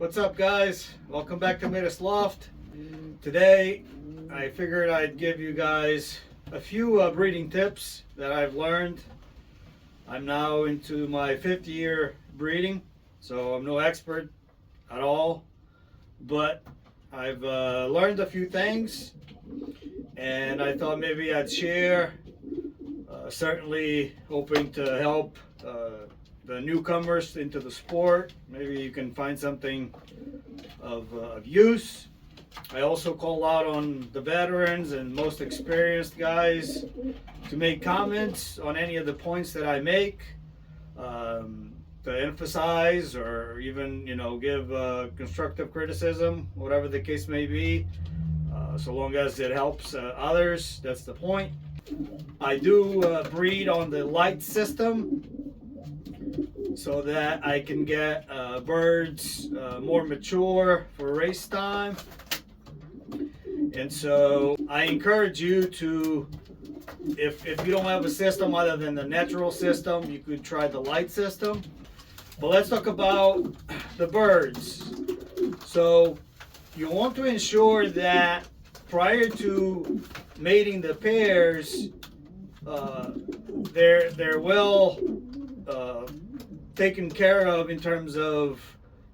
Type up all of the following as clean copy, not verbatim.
What's up, guys? Welcome back to Midas Loft. Today I figured I'd give you guys a few breeding tips that I've learned. I'm now into my 5th year breeding, so I'm no expert at all, but I've learned a few things, and I thought maybe I'd share, certainly hoping to help the newcomers into the sport. Maybe you can find something of use. I also call out on the veterans and most experienced guys to make comments on any of the points that I make, to emphasize or even give constructive criticism, whatever the case may be, so long as it helps others. That's the point. I do breed on the light system so that I can get birds more mature for race time. And so I encourage you to, if you don't have a system other than the natural system, you could try the light system. But let's talk about the birds. So you want to ensure that prior to mating the pairs, they're well taken care of in terms of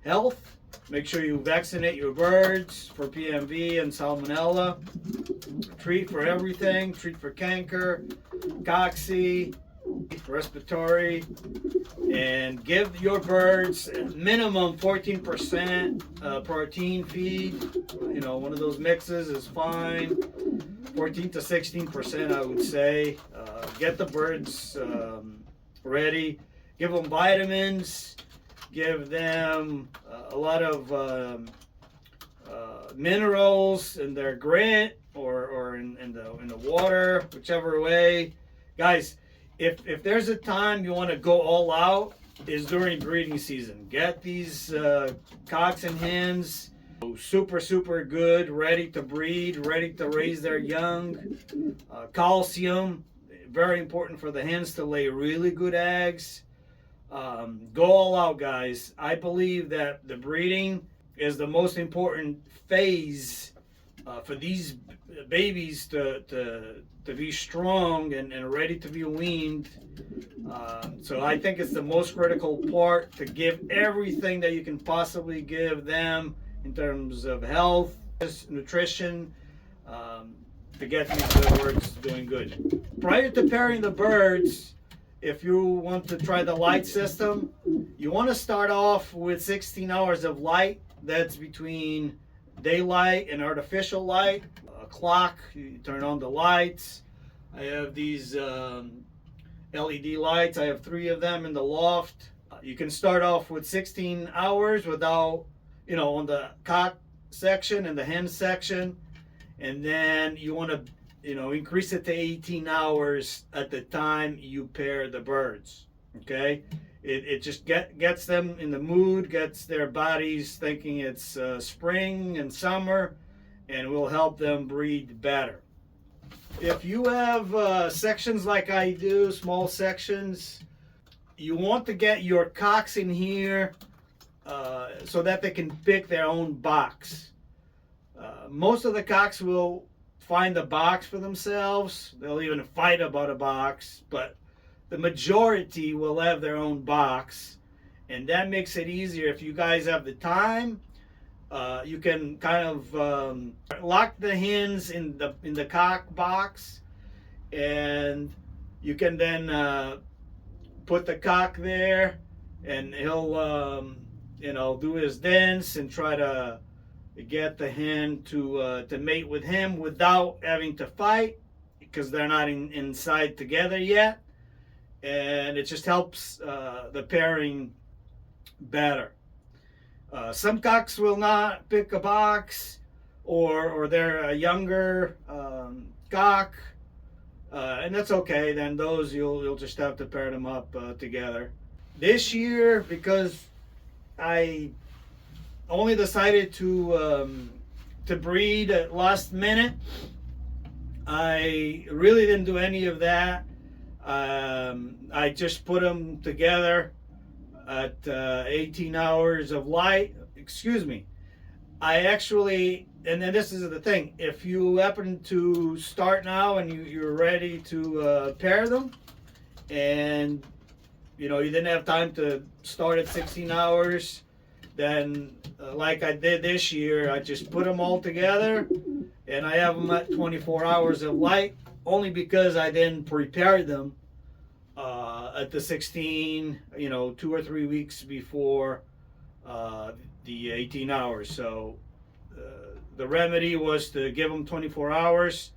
health. Make sure you vaccinate your birds for PMV and salmonella. Treat for everything. Treat for canker, cocci, respiratory, and give your birds minimum 14% protein feed. One of those mixes is fine. 14 to 16%, I would say. Get the birds ready. Give them vitamins. Give them a lot of minerals in their grit or in the water, whichever way. Guys, if there's a time you want to go all out, is during breeding season. Get these cocks and hens super good, ready to breed, ready to raise their young. Calcium, very important for the hens to lay really good eggs. Go all out, guys. I believe that the breeding is the most important phase for these babies to be strong and ready to be weaned. So I think it's the most critical part, to give everything that you can possibly give them in terms of health, nutrition, to get these birds doing good. Prior to pairing the birds, if you want to try the light system, you want to start off with 16 hours of light. That's between daylight and artificial light. A clock, you turn on the lights. I have these LED lights. I have 3 of them in the loft. You can start off with 16 hours without, on the cock section and the hen section. And then you want to increase it to 18 hours at the time you pair the birds. Okay, it just gets them in the mood, gets their bodies thinking it's spring and summer, and will help them breed better. If you have sections like I do, small sections, you want to get your cocks in here so that they can pick their own box. Most of the cocks will find the box for themselves. They'll even fight about a box, but the majority will have their own box, and that makes it easier. If you guys have the time, you can kind of lock the hens in the cock box, and you can then put the cock there, and he'll do his dance and try to get the hen to mate with him without having to fight, because they're not inside together yet, and it just helps the pairing better. Some cocks will not pick a box, or they're a younger cock, and that's okay. Then those you'll just have to pair them up together. This year, because I only decided to breed at last minute, I really didn't do any of that. I just put them together at 18 hours of light, excuse me, I actually, and then this is the thing, if you happen to start now and you're ready to pair them, and you didn't have time to start at 16 hours, then like I did this year, I just put them all together and I have them at 24 hours of light, only because I didn't prepare them at the 16, 2 or 3 weeks before the 18 hours. So the remedy was to give them 24 hours.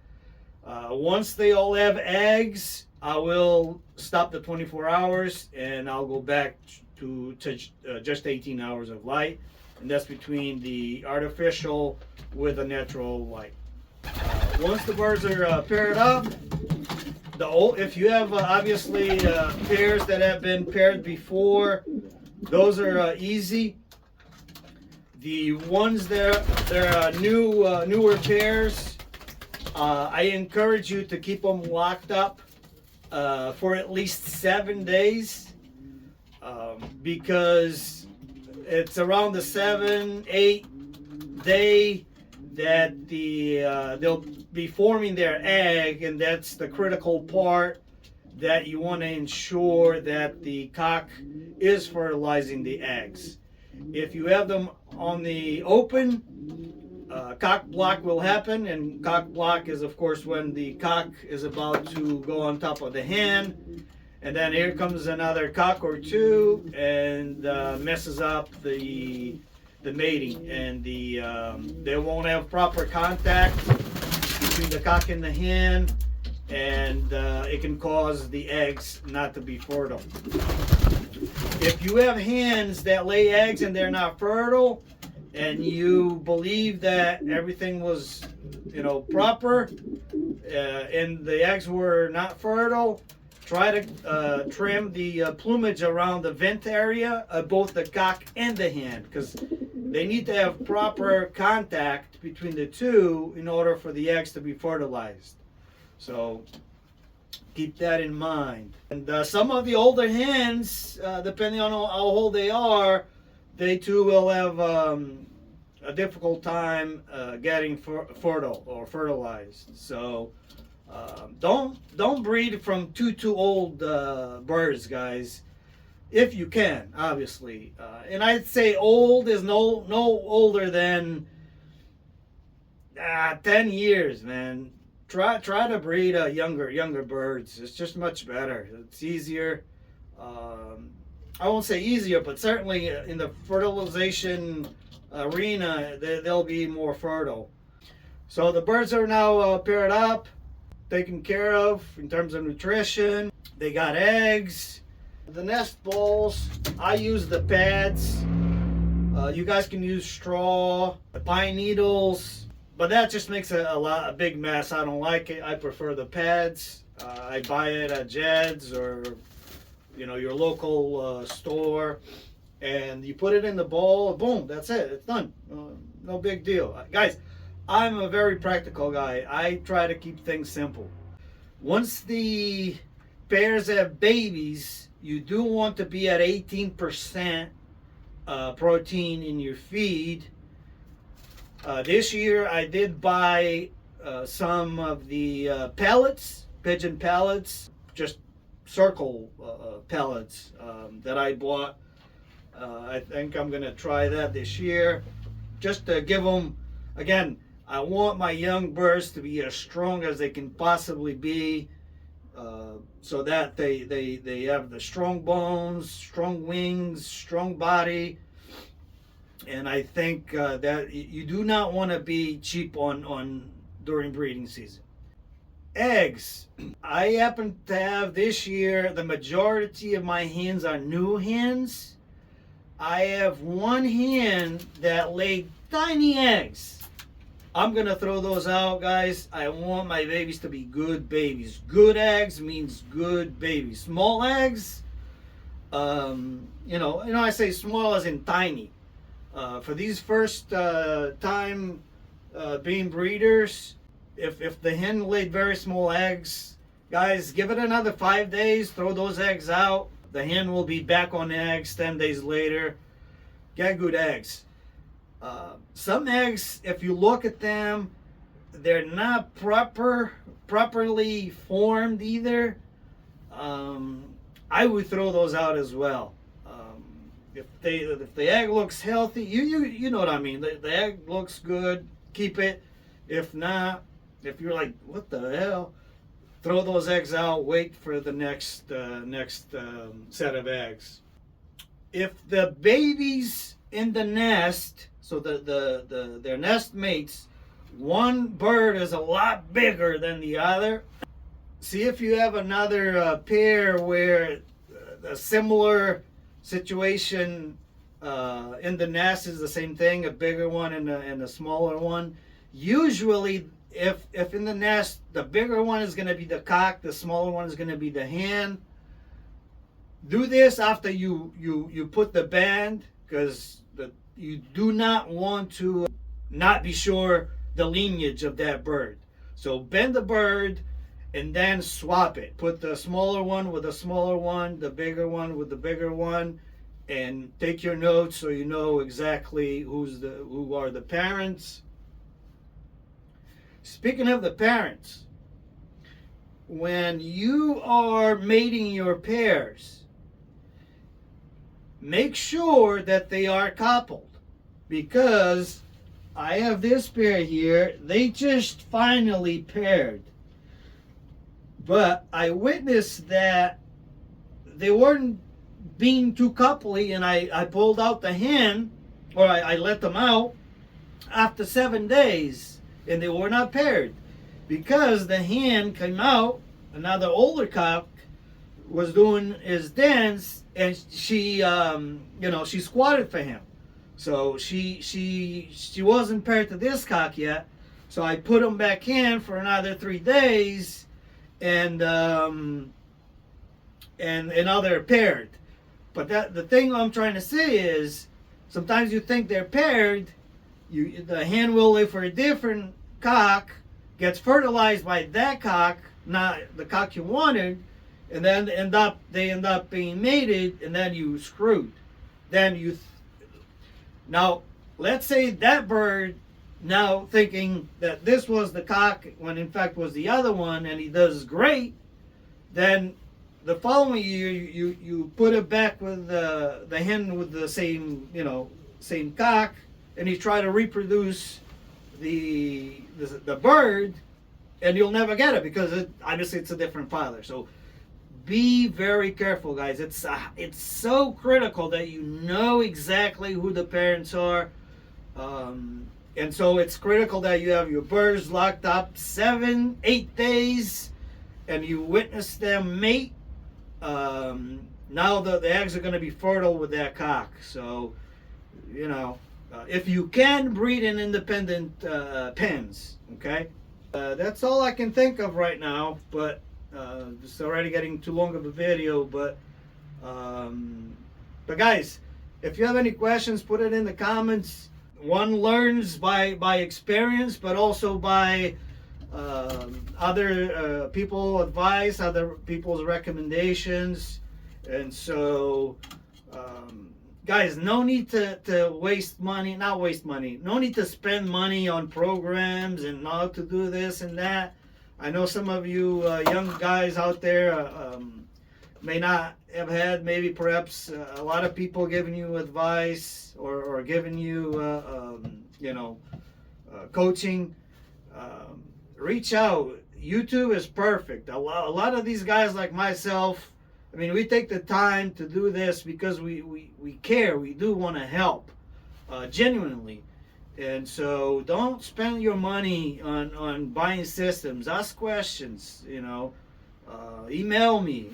Once they all have eggs, I will stop the 24 hours and I'll go back to just 18 hours of light. And that's between the artificial with a natural light. Once the birds are paired up, if you have obviously pairs that have been paired before, those are easy. The ones that are newer pairs, I encourage you to keep them locked up for at least 7 days, because it's around the 7-8 day that they'll be forming their egg, and that's the critical part that you want to ensure that the cock is fertilizing the eggs. If you have them on the open, cock block will happen, and cock block is of course when the cock is about to go on top of the hen, and then here comes another cock or two and messes up the mating, and they won't have proper contact between the cock and the hen, and it can cause the eggs not to be fertile. If you have hens that lay eggs and they're not fertile, and you believe that everything was proper and the eggs were not fertile, try to trim the plumage around the vent area of both the cock and the hen, because they need to have proper contact between the two in order for the eggs to be fertilized. So keep that in mind. And some of the older hens, depending on how old they are, they too will have a difficult time getting fertile or fertilized. So don't breed from too old birds, guys, if you can, obviously. And I'd say old is no older than 10 years, man. Try to breed younger birds. It's just much better. It's easier. I won't say easier, but certainly in the fertilization arena, they'll be more fertile. So the birds are now paired up, taken care of in terms of nutrition. They got eggs. The nest balls, I use the pads. You guys can use straw, pine needles, but that just makes a big mess. I don't like it. I prefer the pads. I buy it at Jed's or your local store, and you put it in the bowl. Boom, that's it. It's done. No big deal, guys. I'm a very practical guy. I try to keep things simple. Once the pairs have babies, you do want to be at 18% protein in your feed. This year I did buy some of the pellets, pigeon pellets, just circle pellets that I bought. I think I'm gonna try that this year, just to give them, again, I want my young birds to be as strong as they can possibly be, so that they have the strong bones, strong wings, strong body. And I think that you do not want to be cheap on during breeding season. Eggs. I happen to have this year, the majority of my hens are new hens. I have one hen that laid tiny eggs. I'm gonna throw those out, guys. I want my babies to be good babies. Good eggs means good babies. Small eggs, I say small as in tiny. For these first time being breeders, if the hen laid very small eggs, guys, give it another 5 days, throw those eggs out. The hen will be back on eggs 10 days later. Get good eggs. Some eggs, if you look at them, they're not properly formed either. I would throw those out as well. If the egg looks healthy, you know what I mean. The egg looks good, keep it. If not, if you're like, what the hell, throw those eggs out. Wait for the next set of eggs. If the babies in the nest, so their nest mates, one bird is a lot bigger than the other. See if you have another pair where a similar situation in the nest is the same thing, a bigger one and a smaller one. Usually, if in the nest, the bigger one is going to be the cock, the smaller one is going to be the hen. Do this after you put the band, because you do not want to not be sure the lineage of that bird. So bend the bird and then swap it. Put the smaller one with the smaller one, the bigger one with the bigger one, and take your notes so you know exactly who are the parents. Speaking of the parents, when you are mating your pairs, make sure that they are coupled, because I have this pair here. They just finally paired, but I witnessed that they weren't being too coupley, and I pulled out the hen, or I let them out after 7 days, and they were not paired, because the hen came out, another older cock was doing his dance, and she squatted for him. So she wasn't paired to this cock yet. So I put him back in for another 3 days, and now they're paired. But the thing I'm trying to say is, sometimes you think they're paired. The hen will live for a different cock, gets fertilized by that cock, not the cock you wanted, and then they end up being mated, and then you screwed. Now, let's say that bird now thinking that this was the cock when in fact was the other one, and he does great. Then the following year you put it back with the hen with the same cock, and you try to reproduce the bird, and you'll never get it, because obviously it's a different father. So be very careful, guys. It's so critical that you know exactly who the parents are, and so it's critical that you have your birds locked up 7-8 days, and you witness them mate. Now the eggs are going to be fertile with that cock. So if you can, breed in independent pens. Okay, that's all I can think of right now, but it's already getting too long of a video. But guys, if you have any questions, put it in the comments. One learns by experience, but also by other people advice, other people's recommendations. And so guys, no need to waste money, not waste money, no need to spend money on programs and how to do this and that. I know some of you young guys out there may not have had maybe perhaps a lot of people giving you advice or giving you coaching. Reach out. YouTube is perfect. A lot of these guys like myself, I mean, we take the time to do this because we care. We do want to help genuinely. And so don't spend your money on buying systems. Ask questions, email me,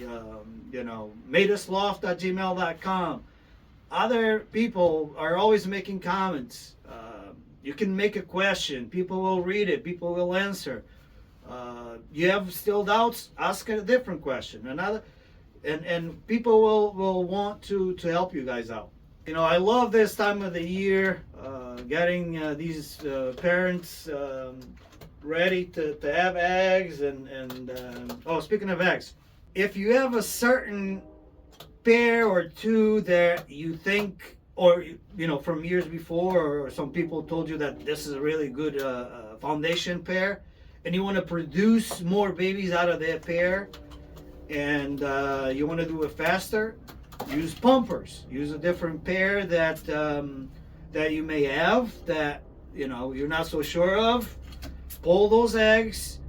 madeusloft@gmail.com. Other people are always making comments. You can make a question. People will read it. People will answer. You have still doubts? Ask a different question. And people will want to help you guys out. I love this time of the year, getting these parents ready to have eggs. Speaking of eggs, if you have a certain pair or two that you think or from years before, or some people told you that this is a really good foundation pair, and you want to produce more babies out of that pair, and you want to do it faster, use pumpers. Use a different pair that that you may have that you're not so sure of. Pull those eggs,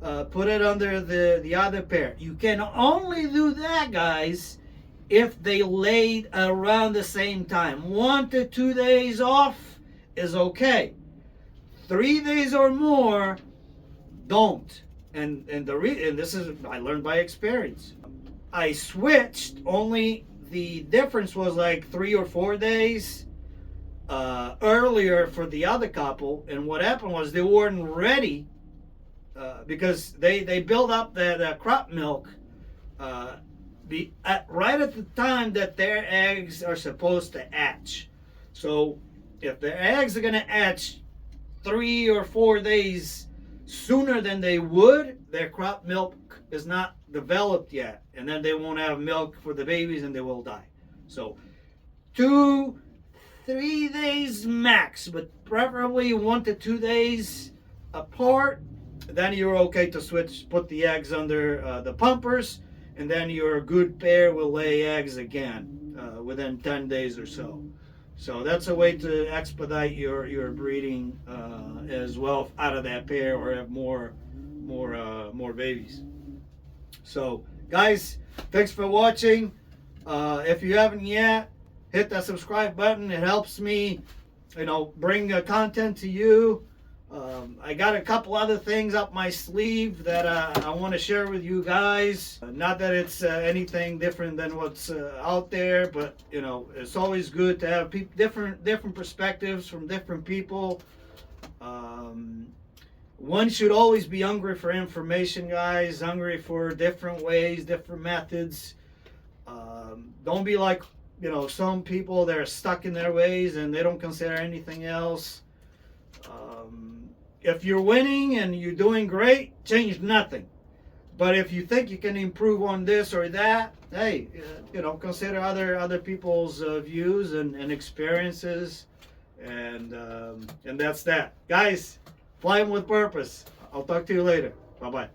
put it under the other pair. You can only do that, guys, if they laid around the same time. 1 to 2 days off is okay. 3 days or more, don't. And this is, I learned by experience. I switched, only the difference was like 3 or 4 days earlier for the other couple. And what happened was they weren't ready because they built up the crop milk right at the time that their eggs are supposed to hatch. So if their eggs are going to hatch 3 or 4 days sooner than they would, their crop milk is not developed yet, and then they won't have milk for the babies and they will die. So 2-3 days max, but preferably 1 to 2 days apart. Then you're okay to switch, put the eggs under the pumpers, and then your good pair will lay eggs again within 10 days or so. So that's a way to expedite your breeding as well out of that pair, or have more babies. So guys, thanks for watching. If you haven't yet, hit that subscribe button. It helps me, bring content to you. I got a couple other things up my sleeve that I want to share with you guys. Not that it's anything different than what's out there, but it's always good to have different perspectives from different people. One should always be hungry for information, guys. Hungry for different ways, different methods. Don't be like some people that are stuck in their ways and they don't consider anything else. If you're winning and you're doing great, change nothing. But if you think you can improve on this or that, hey, consider other people's views and experiences, and that's that. Guys, flying with purpose. I'll talk to you later. Bye bye.